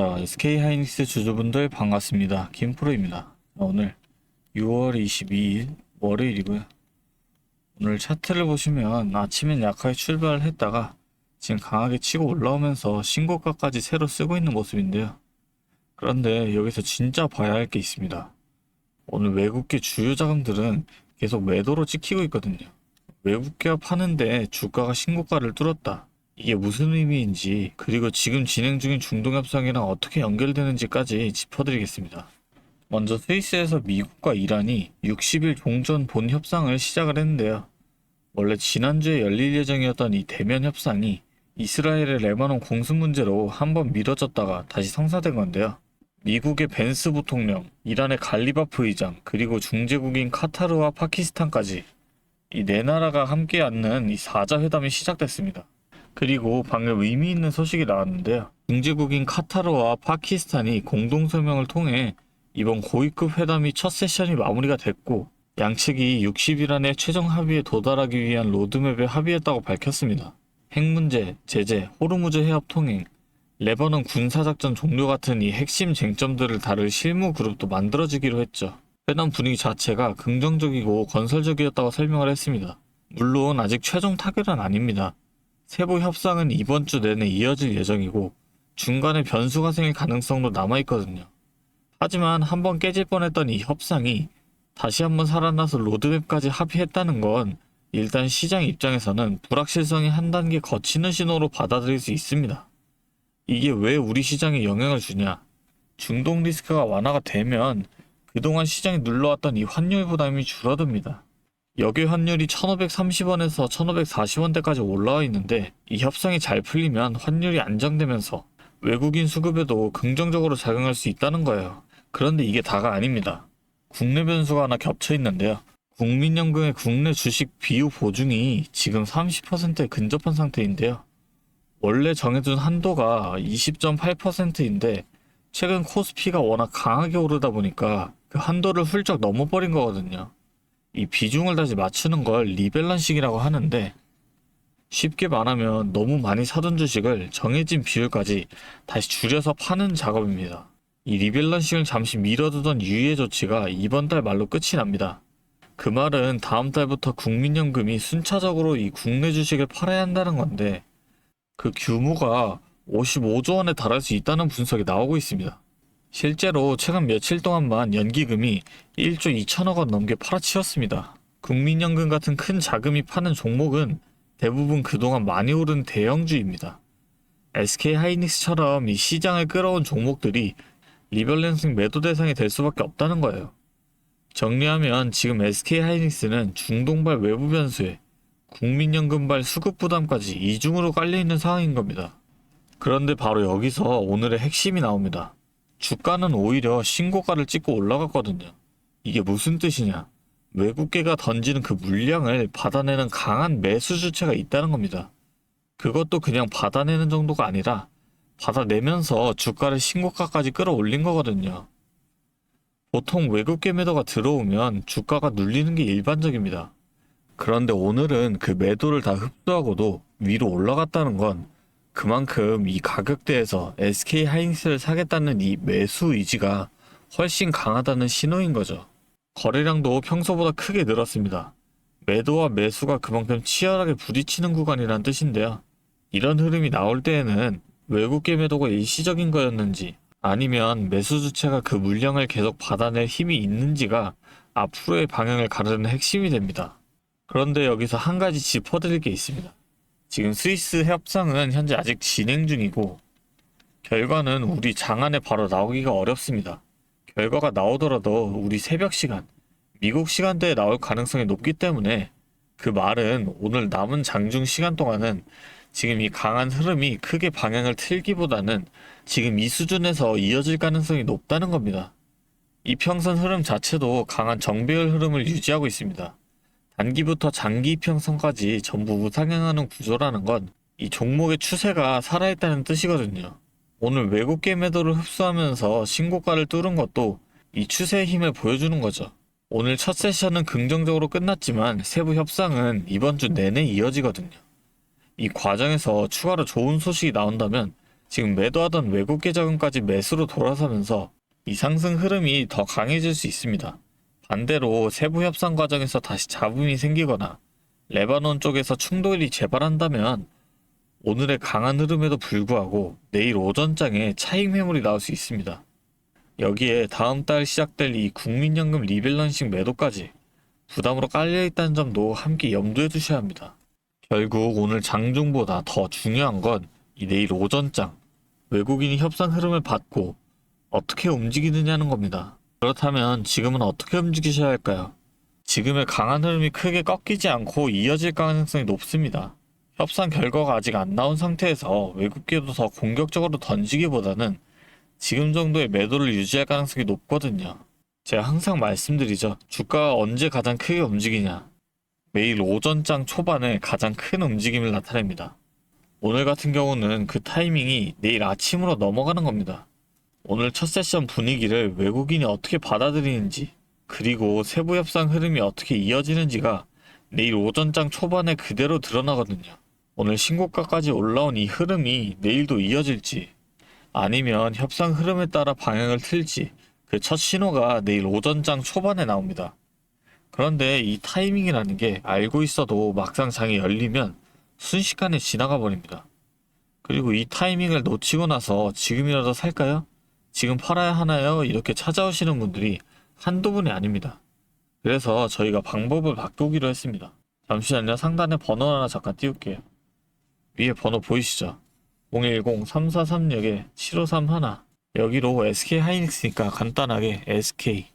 자, SK 하이닉스 주주분들 반갑습니다. 김프로입니다. 자, 오늘 6월 22일 월요일이고요. 오늘 차트를 보시면 아침엔 약하게 출발을 했다가 지금 강하게 치고 올라오면서 신고가까지 새로 쓰고 있는 모습인데요. 그런데 여기서 진짜 봐야 할 게 있습니다. 오늘 외국계 주요 자금들은 계속 매도로 찍히고 있거든요. 외국계가 파는데 주가가 신고가를 뚫었다. 이게 무슨 의미인지, 그리고 지금 진행 중인 중동협상이랑 어떻게 연결되는지까지 짚어드리겠습니다. 먼저 스위스에서 미국과 이란이 60일 종전 본 협상을 시작을 했는데요. 원래 지난주에 열릴 예정이었던 이 대면 협상이 이스라엘의 레바논 공습 문제로 한번 미뤄졌다가 다시 성사된 건데요. 미국의 벤스 부통령, 이란의 갈리바프 의장, 그리고 중재국인 카타르와 파키스탄까지 이 네 나라가 함께 앉는 이 4자 회담이 시작됐습니다. 그리고 방금 의미 있는 소식이 나왔는데요. 중재국인 카타르와 파키스탄이 공동성명을 통해 이번 고위급 회담이 첫 세션이 마무리가 됐고 양측이 60일 안에 최종 합의에 도달하기 위한 로드맵에 합의했다고 밝혔습니다. 핵 문제, 제재, 호르무즈 해협 통행, 레바논 군사작전 종료 같은 이 핵심 쟁점들을 다룰 실무 그룹도 만들어지기로 했죠. 회담 분위기 자체가 긍정적이고 건설적이었다고 설명을 했습니다. 물론 아직 최종 타결은 아닙니다. 세부 협상은 이번 주 내내 이어질 예정이고 중간에 변수가 생길 가능성도 남아있거든요. 하지만 한번 깨질 뻔했던 이 협상이 다시 한번 살아나서 로드맵까지 합의했다는 건 일단 시장 입장에서는 불확실성이 한 단계 거치는 신호로 받아들일 수 있습니다. 이게 왜 우리 시장에 영향을 주냐? 중동 리스크가 완화가 되면 그동안 시장이 눌러왔던 이 환율 부담이 줄어듭니다. 역외 환율이 1530원에서 1540원대까지 올라와 있는데 이 협상이 잘 풀리면 환율이 안정되면서 외국인 수급에도 긍정적으로 작용할 수 있다는 거예요. 그런데 이게 다가 아닙니다. 국내 변수가 하나 겹쳐 있는데요. 국민연금의 국내 주식 비율 보중이 지금 30%에 근접한 상태인데요. 원래 정해둔 한도가 20.8%인데 최근 코스피가 워낙 강하게 오르다 보니까 그 한도를 훌쩍 넘어버린 거거든요. 이 비중을 다시 맞추는 걸 리밸런싱이라고 하는데 쉽게 말하면 너무 많이 사둔 주식을 정해진 비율까지 다시 줄여서 파는 작업입니다. 이 리밸런싱을 잠시 미뤄두던 유예 조치가 이번 달 말로 끝이 납니다. 그 말은 다음 달부터 국민연금이 순차적으로 이 국내 주식을 팔아야 한다는 건데 그 규모가 55조 원에 달할 수 있다는 분석이 나오고 있습니다. 실제로 최근 며칠 동안만 연기금이 1조 2천억 원 넘게 팔아치웠습니다. 국민연금 같은 큰 자금이 파는 종목은 대부분 그동안 많이 오른 대형주입니다. SK 하이닉스처럼 이 시장을 끌어온 종목들이 리밸런싱 매도 대상이 될 수밖에 없다는 거예요. 정리하면 지금 SK 하이닉스는 중동발 외부 변수에 국민연금발 수급 부담까지 이중으로 깔려있는 상황인 겁니다. 그런데 바로 여기서 오늘의 핵심이 나옵니다. 주가는 오히려 신고가를 찍고 올라갔거든요. 이게 무슨 뜻이냐? 외국계가 던지는 그 물량을 받아내는 강한 매수 주체가 있다는 겁니다. 그것도 그냥 받아내는 정도가 아니라 받아내면서 주가를 신고가까지 끌어올린 거거든요. 보통 외국계 매도가 들어오면 주가가 눌리는 게 일반적입니다. 그런데 오늘은 그 매도를 다 흡수하고도 위로 올라갔다는 건 그만큼 이 가격대에서 SK 하이닉스를 사겠다는 이 매수 의지가 훨씬 강하다는 신호인 거죠. 거래량도 평소보다 크게 늘었습니다. 매도와 매수가 그만큼 치열하게 부딪히는 구간이란 뜻인데요. 이런 흐름이 나올 때에는 외국계 매도가 일시적인 거였는지 아니면 매수 주체가 그 물량을 계속 받아낼 힘이 있는지가 앞으로의 방향을 가르는 핵심이 됩니다. 그런데 여기서 한 가지 짚어드릴 게 있습니다. 지금 스위스 협상은 현재 아직 진행 중이고 결과는 우리 장안에 바로 나오기가 어렵습니다. 결과가 나오더라도 우리 새벽 시간, 미국 시간대에 나올 가능성이 높기 때문에 그 말은 오늘 남은 장중 시간 동안은 지금 이 강한 흐름이 크게 방향을 틀기보다는 지금 이 수준에서 이어질 가능성이 높다는 겁니다. 이평선 흐름 자체도 강한 정배열 흐름을 유지하고 있습니다. 단기부터 장기 이평선까지 전부 우상향하는 구조라는 건 이 종목의 추세가 살아있다는 뜻이거든요. 오늘 외국계 매도를 흡수하면서 신고가를 뚫은 것도 이 추세의 힘을 보여주는 거죠. 오늘 첫 세션은 긍정적으로 끝났지만 세부 협상은 이번 주 내내 이어지거든요. 이 과정에서 추가로 좋은 소식이 나온다면 지금 매도하던 외국계 자금까지 매수로 돌아서면서 이 상승 흐름이 더 강해질 수 있습니다. 반대로 세부 협상 과정에서 다시 잡음이 생기거나 레바논 쪽에서 충돌이 재발한다면 오늘의 강한 흐름에도 불구하고 내일 오전장에 차익 매물이 나올 수 있습니다. 여기에 다음 달 시작될 이 국민연금 리밸런싱 매도까지 부담으로 깔려있다는 점도 함께 염두에 두셔야 합니다. 결국 오늘 장중보다 더 중요한 건 이 내일 오전장 외국인이 협상 흐름을 받고 어떻게 움직이느냐는 겁니다. 그렇다면 지금은 어떻게 움직이셔야 할까요? 지금의 강한 흐름이 크게 꺾이지 않고 이어질 가능성이 높습니다. 협상 결과가 아직 안 나온 상태에서 외국계도 더 공격적으로 던지기보다는 지금 정도의 매도를 유지할 가능성이 높거든요. 제가 항상 말씀드리죠. 주가가 언제 가장 크게 움직이냐? 매일 오전장 초반에 가장 큰 움직임을 나타냅니다. 오늘 같은 경우는 그 타이밍이 내일 아침으로 넘어가는 겁니다. 오늘 첫 세션 분위기를 외국인이 어떻게 받아들이는지, 그리고 세부 협상 흐름이 어떻게 이어지는지가 내일 오전장 초반에 그대로 드러나거든요. 오늘 신고가까지 올라온 이 흐름이 내일도 이어질지, 아니면 협상 흐름에 따라 방향을 틀지, 그 첫 신호가 내일 오전장 초반에 나옵니다. 그런데 이 타이밍이라는 게 알고 있어도 막상 장이 열리면 순식간에 지나가 버립니다. 그리고 이 타이밍을 놓치고 나서 지금이라도 살까요? 지금 팔아야 하나요? 이렇게 찾아오시는 분들이 한두 분이 아닙니다. 그래서 저희가 방법을 바꾸기로 했습니다. 잠시만요. 상단에 번호 하나 잠깐 띄울게요. 위에 번호 보이시죠? 010-3436-7531. 여기로 SK하이닉스니까 간단하게 SK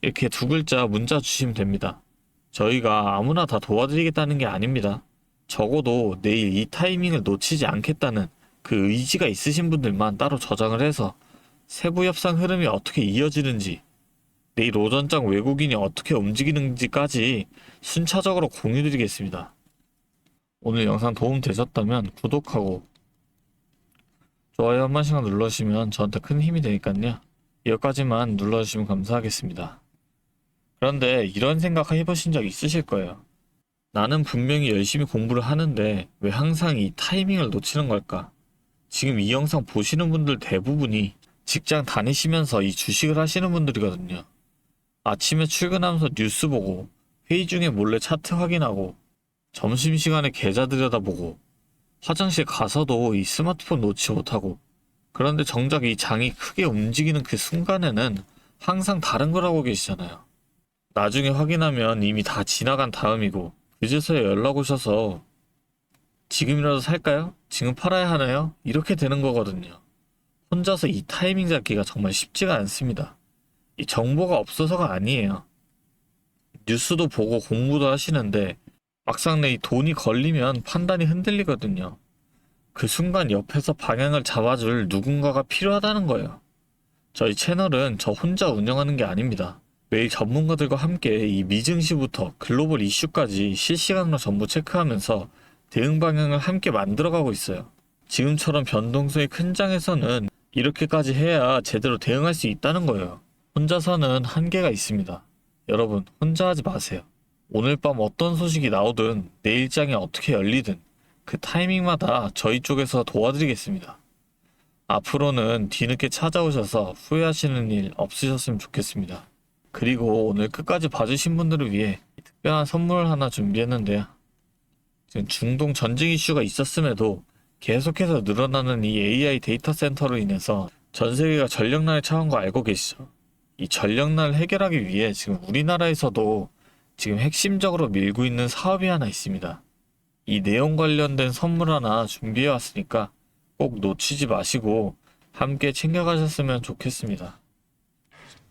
이렇게 두 글자 문자 주시면 됩니다. 저희가 아무나 다 도와드리겠다는 게 아닙니다. 적어도 내일 이 타이밍을 놓치지 않겠다는 그 의지가 있으신 분들만 따로 저장을 해서 세부 협상 흐름이 어떻게 이어지는지, 내일 오전장 외국인이 어떻게 움직이는지까지 순차적으로 공유드리겠습니다. 오늘 영상 도움 되셨다면 구독하고 좋아요 한 번씩만 눌러주시면 저한테 큰 힘이 되니까요. 여기까지만 눌러주시면 감사하겠습니다. 그런데 이런 생각 해보신 적 있으실 거예요. 나는 분명히 열심히 공부를 하는데 왜 항상 이 타이밍을 놓치는 걸까? 지금 이 영상 보시는 분들 대부분이 직장 다니시면서 이 주식을 하시는 분들이거든요. 아침에 출근하면서 뉴스 보고, 회의 중에 몰래 차트 확인하고, 점심시간에 계좌 들여다보고, 화장실 가서도 이 스마트폰 놓지 못하고, 그런데 정작 이 장이 크게 움직이는 그 순간에는 항상 다른 걸 하고 계시잖아요. 나중에 확인하면 이미 다 지나간 다음이고, 그제서야 연락 오셔서 지금이라도 살까요? 지금 팔아야 하나요? 이렇게 되는 거거든요. 혼자서 이 타이밍 잡기가 정말 쉽지가 않습니다. 이 정보가 없어서가 아니에요. 뉴스도 보고 공부도 하시는데 막상 내 이 돈이 걸리면 판단이 흔들리거든요. 그 순간 옆에서 방향을 잡아줄 누군가가 필요하다는 거예요. 저희 채널은 저 혼자 운영하는 게 아닙니다. 매일 전문가들과 함께 이 미증시부터 글로벌 이슈까지 실시간으로 전부 체크하면서 대응 방향을 함께 만들어가고 있어요. 지금처럼 변동성이 큰 장에서는 이렇게까지 해야 제대로 대응할 수 있다는 거예요. 혼자서는 한계가 있습니다. 여러분, 혼자 하지 마세요. 오늘 밤 어떤 소식이 나오든 내일 장이 어떻게 열리든 그 타이밍마다 저희 쪽에서 도와드리겠습니다. 앞으로는 뒤늦게 찾아오셔서 후회하시는 일 없으셨으면 좋겠습니다. 그리고 오늘 끝까지 봐주신 분들을 위해 특별한 선물 하나 준비했는데요. 지금 중동 전쟁 이슈가 있었음에도 계속해서 늘어나는 이 AI 데이터 센터로 인해서 전 세계가 전력난에 처한 거 알고 계시죠? 이 전력난을 해결하기 위해 지금 우리나라에서도 지금 핵심적으로 밀고 있는 사업이 하나 있습니다. 이 내용 관련된 선물 하나 준비해 왔으니까 꼭 놓치지 마시고 함께 챙겨가셨으면 좋겠습니다.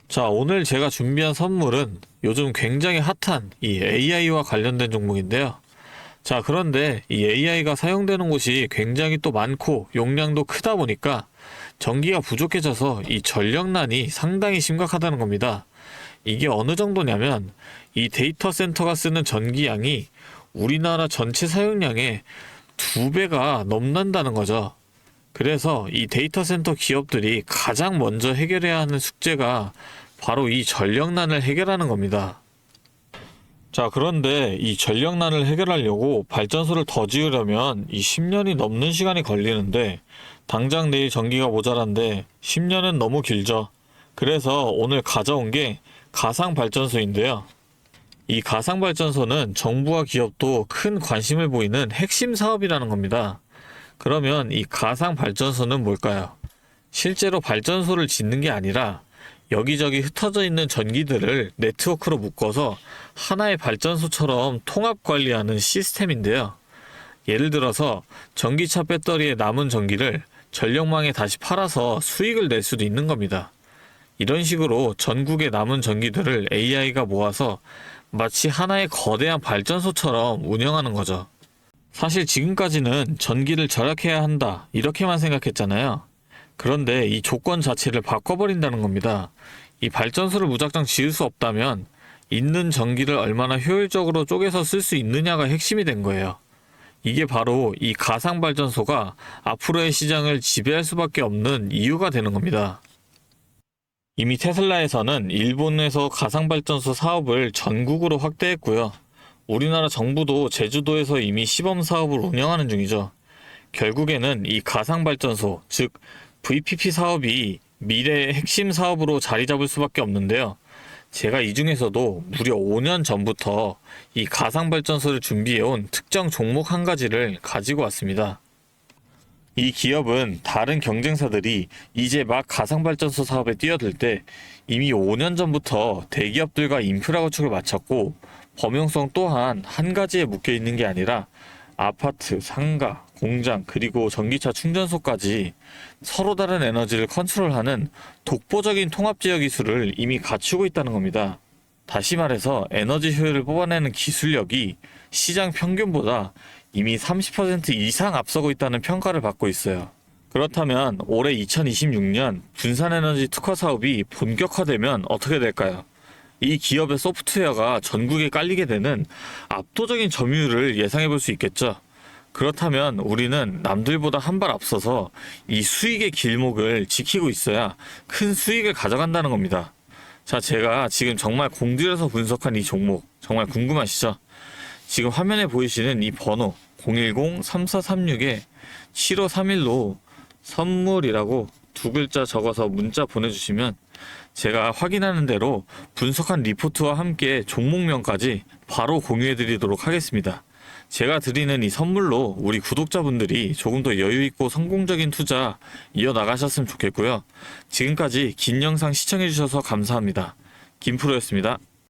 자, 오늘 제가 준비한 선물은 요즘 굉장히 핫한 이 AI와 관련된 종목인데요. 자, 그런데 이 AI가 사용되는 곳이 굉장히 또 많고 용량도 크다 보니까 전기가 부족해져서 이 전력난이 상당히 심각하다는 겁니다. 이게 어느 정도냐면 이 데이터 센터가 쓰는 전기량이 우리나라 전체 사용량의 2배가 넘는다는 거죠. 그래서 이 데이터 센터 기업들이 가장 먼저 해결해야 하는 숙제가 바로 이 전력난을 해결하는 겁니다. 자, 그런데 이 전력난을 해결하려고 발전소를 더 지으려면 이 10년이 넘는 시간이 걸리는데 당장 내일 전기가 모자란데 10년은 너무 길죠. 그래서 오늘 가져온 게 가상발전소인데요. 이 가상발전소는 정부와 기업도 큰 관심을 보이는 핵심 사업이라는 겁니다. 그러면 이 가상발전소는 뭘까요? 실제로 발전소를 짓는 게 아니라 여기저기 흩어져 있는 전기들을 네트워크로 묶어서 하나의 발전소처럼 통합 관리하는 시스템인데요. 예를 들어서 전기차 배터리에 남은 전기를 전력망에 다시 팔아서 수익을 낼 수도 있는 겁니다. 이런 식으로 전국의 남은 전기들을 AI가 모아서 마치 하나의 거대한 발전소처럼 운영하는 거죠. 사실 지금까지는 전기를 절약해야 한다, 이렇게만 생각했잖아요. 그런데 이 조건 자체를 바꿔버린다는 겁니다. 이 발전소를 무작정 지을 수 없다면 있는 전기를 얼마나 효율적으로 쪼개서 쓸 수 있느냐가 핵심이 된 거예요. 이게 바로 이 가상발전소가 앞으로의 시장을 지배할 수밖에 없는 이유가 되는 겁니다. 이미 테슬라에서는 일본에서 가상발전소 사업을 전국으로 확대했고요. 우리나라 정부도 제주도에서 이미 시범 사업을 운영하는 중이죠. 결국에는 이 가상발전소, 즉 VPP 사업이 미래의 핵심 사업으로 자리 잡을 수밖에 없는데요. 제가 이 중에서도 무려 5년 전부터 이 가상발전소를 준비해온 특정 종목 한 가지를 가지고 왔습니다. 이 기업은 다른 경쟁사들이 이제 막 가상발전소 사업에 뛰어들 때 이미 5년 전부터 대기업들과 인프라 구축을 마쳤고, 범용성 또한 한 가지에 묶여 있는 게 아니라 아파트, 상가, 공장, 그리고 전기차 충전소까지 서로 다른 에너지를 컨트롤하는 독보적인 통합제어 기술을 이미 갖추고 있다는 겁니다. 다시 말해서 에너지 효율을 뽑아내는 기술력이 시장 평균보다 이미 30% 이상 앞서고 있다는 평가를 받고 있어요. 그렇다면 올해 2026년 분산에너지 특화 사업이 본격화되면 어떻게 될까요? 이 기업의 소프트웨어가 전국에 깔리게 되는 압도적인 점유율을 예상해 볼 수 있겠죠. 그렇다면 우리는 남들보다 한 발 앞서서 이 수익의 길목을 지키고 있어야 큰 수익을 가져간다는 겁니다. 자, 제가 지금 정말 공들여서 분석한 이 종목 정말 궁금하시죠? 지금 화면에 보이시는 이 번호 010-3436-7531로 선물이라고 두 글자 적어서 문자 보내주시면 제가 확인하는 대로 분석한 리포트와 함께 종목명까지 바로 공유해드리도록 하겠습니다. 제가 드리는 이 선물로 우리 구독자분들이 조금 더 여유있고 성공적인 투자 이어나가셨으면 좋겠고요. 지금까지 긴 영상 시청해주셔서 감사합니다. 김프로였습니다.